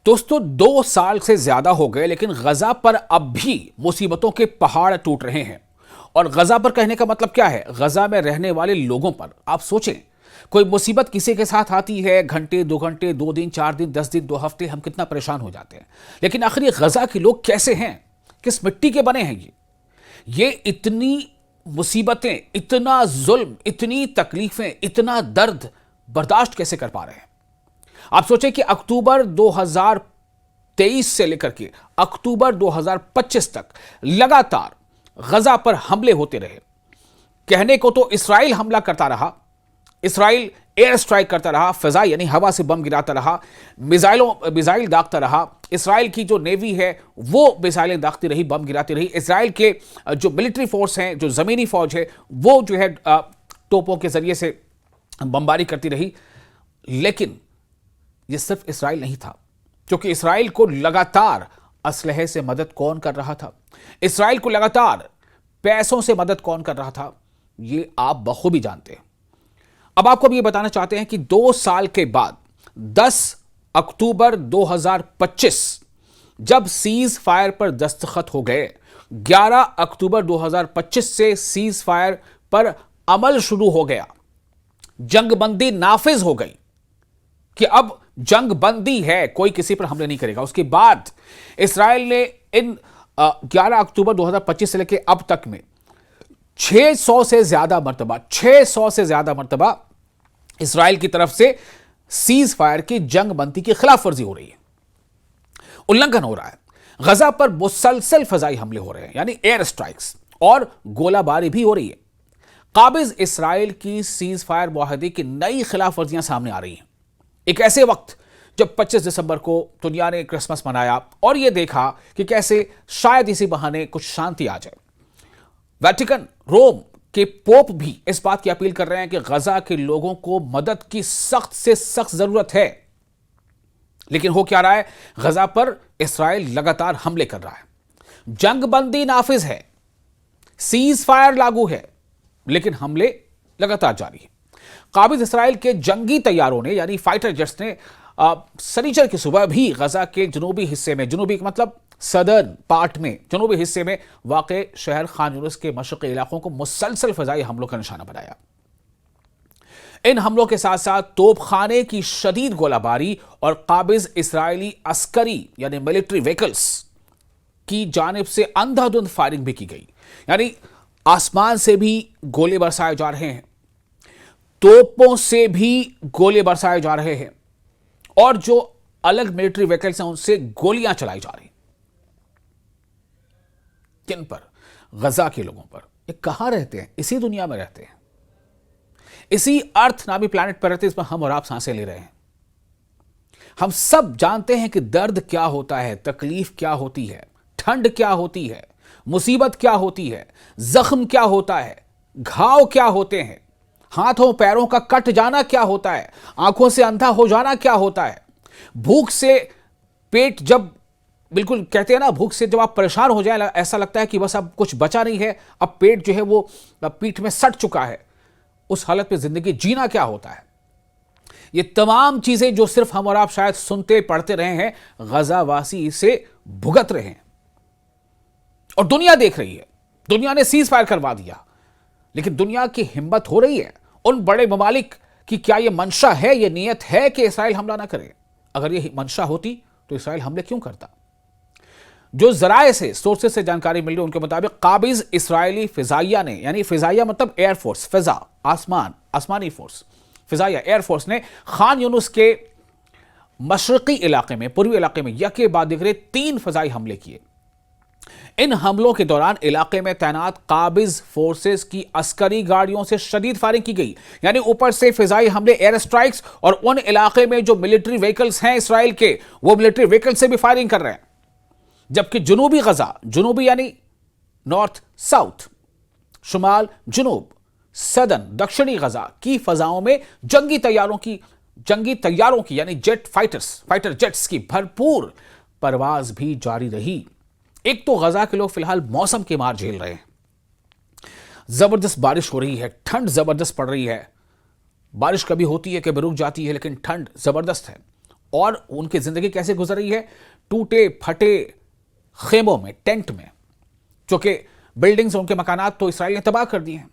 दोस्तों 2 साल से ज्यादा हो गए लेकिन गजा पर अब भी मुसीबतों के पहाड़ टूट रहे हैं। और गजा पर कहने का मतलब क्या है? गजा में रहने वाले लोगों पर। आप सोचें, कोई मुसीबत किसी के साथ आती है, घंटे 2 घंटे 2 दिन 4 दिन 10 दिन 2 हफ्ते हम कितना परेशान हो जाते हैं। लेकिन आखिर ये गजा के लोग कैसे हैं? किस मिट्टी के बने हैं ये इतनी मुसीबतें, इतना जुल्म, इतनी तकलीफें, इतना दर्द बर्दाश्त कैसे कर पा रहे हैं? आप सोचें कि अक्टूबर 2023 से लेकर के अक्टूबर 2025 तक लगातार गजा पर हमले होते रहे। कहने को तो इसराइल हमला करता रहा, इसराइल एयर स्ट्राइक करता रहा, फिजा यानी हवा से बम गिराता रहा, मिसाइल दागता रहा। इसराइल की जो नेवी है वो मिसाइलें दागती रही, बम गिराती रही। इसराइल के जो मिलिट्री फोर्स हैं, जो जमीनी फौज है, वो जो है तोपों के जरिए से बमबारी करती रही। लेकिन यह सिर्फ इसराइल नहीं था, क्योंकि इसराइल को लगातार असलहे से मदद कौन कर रहा था, इसराइल को लगातार पैसों से मदद कौन कर रहा था, यह आप बखूबी जानते हैं। अब आपको भी यह बताना चाहते हैं कि 2 साल के बाद 10 अक्टूबर 2025 जब सीज फायर पर दस्तखत हो गए, 11 अक्टूबर 2025 से सीज फायर पर अमल शुरू हो गया, जंगबंदी नाफिज हो गई कि अब जंग बंदी है, कोई किसी पर हमले नहीं करेगा। उसके बाद इसराइल ने इन 11 अक्टूबर 2025 से लेकर अब तक में 600 से ज्यादा मर्तबा इसराइल की तरफ से सीज फायर की जंग बंदी की खिलाफ वर्जी हो रही है, उल्लंघन हो रहा है। गजा पर मुसलसल फजाई हमले हो रहे हैं, यानी एयर स्ट्राइक्स, और गोलाबारी भी हो रही है। काबिज इसराइल की सीज फायर मुआहदे की नई खिलाफ वर्जियां सामने आ रही हैं। एक ऐसे वक्त जब 25 दिसंबर को दुनिया ने क्रिसमस मनाया और यह देखा कि कैसे शायद इसी बहाने कुछ शांति आ जाए। वेटिकन, रोम के पोप भी इस बात की अपील कर रहे हैं कि गजा के लोगों को मदद की सख्त से सख्त जरूरत है। लेकिन हो क्या रहा है? गजा पर इसराइल लगातार हमले कर रहा है, जंगबंदी नाफिज है, सीज फायर लागू है, लेकिन हमले लगातार जारी है। काबिज इसराइल के जंगी तैयारों ने, यानी फाइटर जेट्स ने, शनिचर की सुबह भी गजा के जनूबी हिस्से में, जनूबी मतलब सदर्न पार्ट में, जनूबी हिस्से में वाक़े शहर खान यूनिस के मशरक़ी इलाकों को मुसलसल फ़ज़ाई हमलों का निशाना बनाया। इन हमलों के साथ साथ तोपखाने की शदीद गोलाबारी और काबिज इसराइली अस्करी यानी मिलिट्री व्हीकल्स की जानिब से अंधाधुंध फायरिंग भी की गई। यानी आसमान से भी गोले बरसाए जा रहे हैं, तोपों से भी गोले बरसाए जा रहे हैं, और जो अलग मिलिट्री व्हीकल्स हैं उनसे गोलियां चलाई जा रही। किन पर? गजा के लोगों पर। ये कहां रहते हैं? इसी दुनिया में रहते हैं, इसी अर्थ नामी प्लैनेट पर रहते हैं, इसमें हम और आप सांसें ले रहे हैं। हम सब जानते हैं कि दर्द क्या होता है, तकलीफ क्या होती है, ठंड क्या होती है, मुसीबत क्या होती है, जख्म क्या होता है, घाव क्या होते हैं, हाथों पैरों का कट जाना क्या होता है, आंखों से अंधा हो जाना क्या होता है, भूख से पेट जब, बिल्कुल कहते हैं ना, भूख से जब आप परेशान हो जाए, ऐसा लगता है कि बस अब कुछ बचा नहीं है, अब पेट जो है वो पीठ में सट चुका है, उस हालत में जिंदगी जीना क्या होता है। ये तमाम चीजें जो सिर्फ हम और आप शायद सुनते पढ़ते रहे हैं, गजावासी इसे भुगत रहे हैं और दुनिया देख रही है। दुनिया ने सीज फायर करवा दिया, लेकिन दुनिया की हिम्मत हो रही है उन बड़े ममालिक की, क्या यह मंशा है, यह नीयत है कि इसराइल हमला ना करे? अगर यह मंशा होती तो इसराइल हमले क्यों करता? जो जराए से, सोर्सेस से जानकारी मिल रही है, उनके मुताबिक काबिज इसराइली फिजाइया ने, यानी फिजाइया मतलब एयरफोर्स, फिजा आसमान, आसमानी फोर्स, फिजाइया एयरफोर्स ने खान यूनुस के मशरकी इलाके में, पूर्वी इलाके में यके बाद दिगरे 3 फजाई हमले किए। इन हमलों के दौरान इलाके में तैनात काबिज फोर्सेस की अस्करी गाड़ियों से शदीद फायरिंग की गई। यानी ऊपर से फिजाई हमले, एयर स्ट्राइक्स, और उन इलाके में जो मिलिट्री व्हीकल्स हैं इसराइल के, वो मिलिट्री व्हीकल्स से भी फायरिंग कर रहे हैं। जबकि जनूबी गजा, जनूबी यानी नॉर्थ साउथ, शुमाल जनूब, सदर्न दक्षिणी गजा की फजाओं में जंगी तैयारों की यानी फाइटर जेट्स की भरपूर परवाज भी जारी रही। एक तो गजा के लोग फिलहाल मौसम के मार झेल रहे हैं, जबरदस्त बारिश हो रही है, ठंड जबरदस्त पड़ रही है, बारिश कभी होती है कभी रुक जाती है, लेकिन ठंड जबरदस्त है। और उनकी जिंदगी कैसे गुजर रही है? टूटे फटे खेमों में, टेंट में, क्योंकि बिल्डिंग्स, उनके मकानात तो इसराइल ने तबाह कर दिए हैं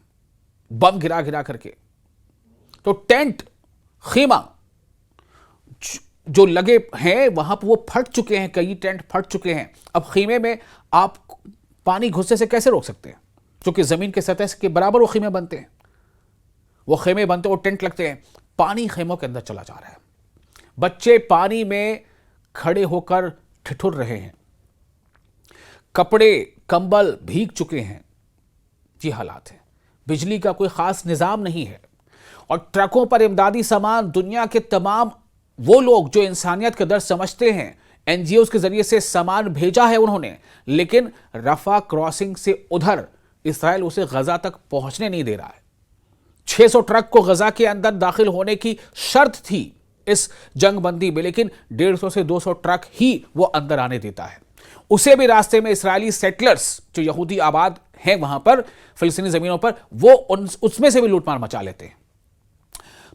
बम गिरा गिरा करके। तो टेंट, खेमा जो लगे हैं वहां पर वो फट चुके हैं, कई टेंट फट चुके हैं। अब खेमे में आप पानी घुसने से कैसे रोक सकते हैं? क्योंकि जमीन के सतह के बराबर वो खेमे बनते हैं, वो खेमे बनते हैं, वो टेंट लगते हैं। पानी खेमों के अंदर चला जा रहा है, बच्चे पानी में खड़े होकर ठिठुर रहे हैं, कपड़े कंबल भीग चुके हैं। ये हालात है। बिजली का कोई खास निजाम नहीं है और ट्रकों पर इमदादी सामान, दुनिया के तमाम वो लोग जो इंसानियत का दर्द समझते हैं, एनजीओ के जरिए से सामान भेजा है उन्होंने, लेकिन रफा क्रॉसिंग से उधर इसराइल उसे गजा तक पहुंचने नहीं दे रहा है। 600 ट्रक को गजा के अंदर दाखिल होने की शर्त थी इस जंगबंदी में, लेकिन 150 से 200 ट्रक ही वो अंदर आने देता है। उसे भी रास्ते में इसराइली सेटलर्स जो यहूदी आबाद हैं वहां पर फिलिस्तीनी जमीनों पर, वो उसमें से भी लूटमार मचा लेते हैं।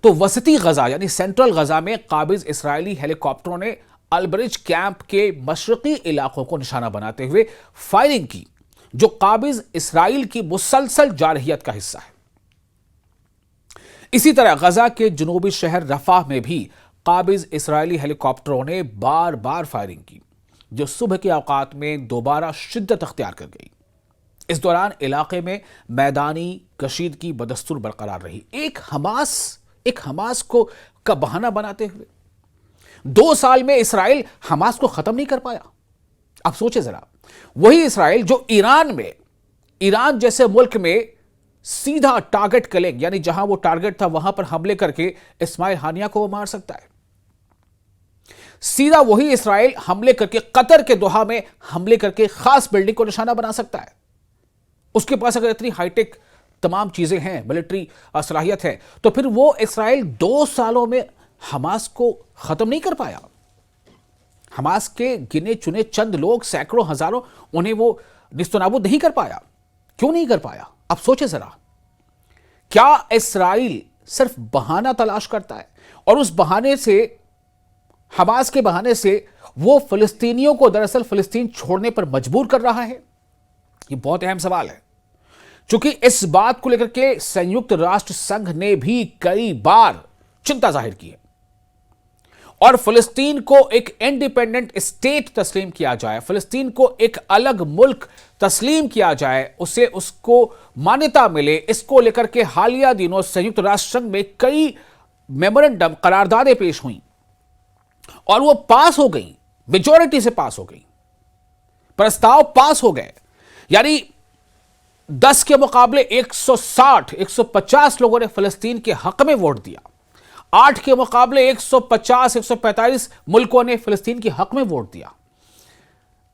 तो वसती गजा यानी सेंट्रल गजा में काबिज इसराइली हेलीकॉप्टरों ने अलब्रिज कैंप के मशरकी इलाकों को निशाना बनाते हुए फायरिंग की, जो काबिज इसराइल की मुसलसल जारहियत का हिस्सा है। इसी तरह गजा के जनूबी शहर रफाह में भी काबिज इसराइली हेलीकॉप्टरों ने बार बार फायरिंग की, जो सुबह के औकात में दोबारा शिद्दत अख्तियार कर गई। इस दौरान इलाके में मैदानी कशीदगी बदस्तूर बरकरार रही। एक हमास को का बहाना बनाते हुए 2 साल में इसराइल हमास को खत्म नहीं कर पाया। अब सोचे जरा, वही इसराइल जो ईरान जैसे मुल्क में सीधा टारगेट किलिंग, यानी जहां वो टारगेट था वहां पर हमले करके इस्माइल हानिया को वो मार सकता है, सीधा वही इसराइल हमले करके कतर के दोहा में हमले करके खास बिल्डिंग को निशाना बना सकता है। उसके पास अगर इतनी हाईटेक तमाम चीजें हैं, मिलिट्री सलाहियत है, तो फिर वो इसराइल 2 सालों में हमास को खत्म नहीं कर पाया। हमास के गिने चुने चंद लोग, सैकड़ों हजारों, उन्हें वो निस्तनाबूद नहीं कर पाया। क्यों नहीं कर पाया? अब सोचे जरा, क्या इसराइल सिर्फ बहाना तलाश करता है और उस बहाने से, हमास के बहाने से, वो फिलिस्तीनियों को दरअसल फिलिस्तीन छोड़ने पर मजबूर कर रहा है? ये बहुत अहम सवाल है, क्योंकि इस बात को लेकर के संयुक्त राष्ट्र संघ ने भी कई बार चिंता जाहिर की है और फिलिस्तीन को एक इंडिपेंडेंट स्टेट तस्लीम किया जाए, फिलिस्तीन को एक अलग मुल्क तस्लीम किया जाए, उसको मान्यता मिले। इसको लेकर के हालिया दिनों संयुक्त राष्ट्र संघ में कई मेमोरेंडम, करारदादें पेश हुई और वो पास हो गई, मेजॉरिटी से पास हो गई, प्रस्ताव पास हो गए। यानी 10 के मुकाबले 160, 150 लोगों ने फिलिस्तीन के हक में वोट दिया। 8 के मुकाबले 150, 145 मुल्कों ने फिलिस्तीन के हक में वोट दिया।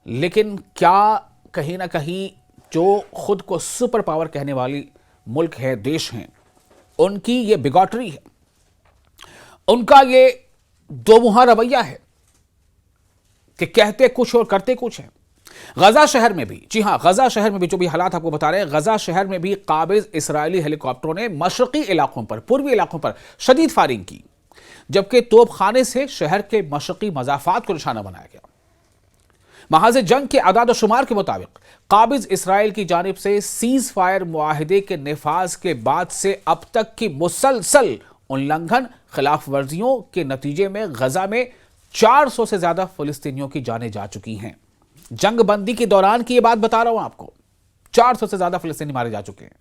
लेकिन क्या कहीं ना कहीं जो खुद को सुपर पावर कहने वाली मुल्क है, देश हैं, उनकी ये बिगॉटरी है, उनका ये दोमुहा रवैया है कि कहते कुछ और करते कुछ है। गजा शहर में भी, जी हां, गजा शहर में भी जो भी हालात आपको बता रहे हैं, गजा शहर में भी काबिज इसराइली हेलीकॉप्टरों ने मशरकी इलाकों पर, पूर्वी इलाकों पर शदीद फायरिंग की, जबकि तोपखाने से शहर के मशरकी मजाफात को निशाना बनाया गया। महाज जंग के आदाद और शुमार के मुताबिक काबिज इसराइल की जानिब से सीज फायर मुआहिदे के निफाज के बाद से अब तक की मुसलसल उल्लंघन, खिलाफ वर्जियों के नतीजे में गजा में 400 से ज्यादा फिलिस्तीनियों की जानें जा चुकी हैं। जंगबंदी के दौरान की यह बात बता रहा हूं आपको, 400 से ज्यादा फिलिस्तीनी मारे जा चुके हैं,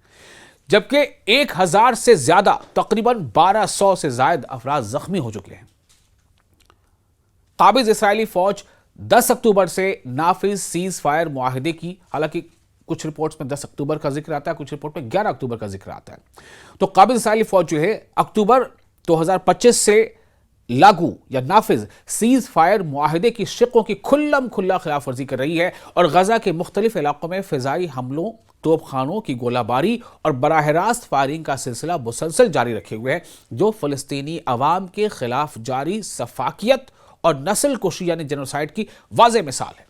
जबकि 1000 से ज्यादा, तकरीबन 1200 से ज्यादा अफराद जख्मी हो चुके हैं। काबिज इसराइली फौज 10 अक्टूबर से नाफिज सीज फायर मुआहिदे की, हालांकि कुछ रिपोर्ट्स में 10 अक्टूबर का जिक्र आता है, कुछ रिपोर्ट में 11 अक्टूबर का जिक्र आता है। तो काबिज इसराइली फौज जो है अक्टूबर 2025 से लागू या नाफिज सीज फायर मुआहिदे की शिकों की खुल्लम खुल्ला खिलाफ वर्जी कर रही है और गजा के मुख्तलिफ इलाकों में फिजाई हमलों, तोपखानों की गोलाबारी और बराह रास्त फायरिंग का सिलसिला मुसलसल जारी रखे हुए है, जो फिलिस्तीनी अवाम के खिलाफ जारी सफाकियत और नस्ल कुशी यानी जेनोसाइड की वाज़ेह मिसाल है।